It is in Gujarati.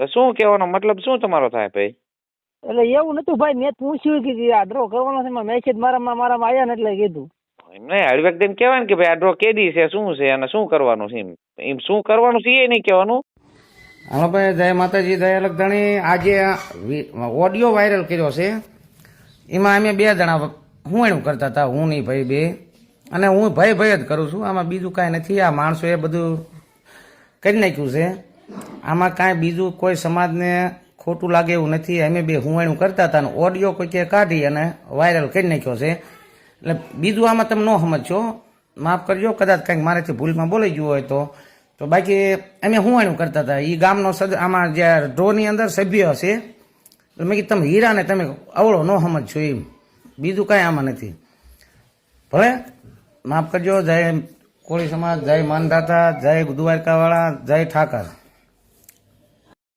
તો શું કહેવાનો મતલબ શું તમારો થાય ભાઈ? એટલે એવું નતું ભાઈ, મેં પૂછ્યું કે આ ડ્રો કરવાનો છે, મેસેજ મારામાં આવ્યા ને એટલે કીધું. એમને હળવેક દઈને કહેવાય ને કે ભાઈ આ ડ્રો કેદી છે, શું છે અને શું કરવાનું છે, એમ શું કરવાનું છે એ નહીં કહેવાનું. હાલો ભાઈ, જય માતાજી, જય લખધણી. આજે ઓડિયો વાયરલ કર્યો છે, એમાં અમે 2 જણા હુંયણું કરતા હતા, હું નહીં ભાઈ બે, અને હું ભાઈ જ કરું છું. આમાં બીજું કાંઈ નથી. આ માણસોએ બધું કરી નાખ્યું છે. આમાં કાંઈ બીજું કોઈ સમાજને ખોટું લાગે એવું નથી. અમે 2 હુંયણું કરતા હતા અને ઓડિયો કોઈકે કાઢી અને વાયરલ કરી નાખ્યો છે. એટલે બીજું આમાં તમે ન સમજશો, માફ કરજો કદાચ કંઈક મારેથી ભૂલમાં બોલાઈ ગયું હોય તો બાકી અમે હુંયણું કરતા હતા. એ ગામનો આમાં જે ડ્રોની અંદર સભ્ય હશે, એટલે મેં કીધું તમે હીરાને તમે અવળો ન સમજશો એમ, બીજું કાંઈ આમાં નથી. ભલે માફ કરજો. જય કોળી સમાજ, જય માનદાતા, જય દ્વારકાવાળા, જય ઠાકર.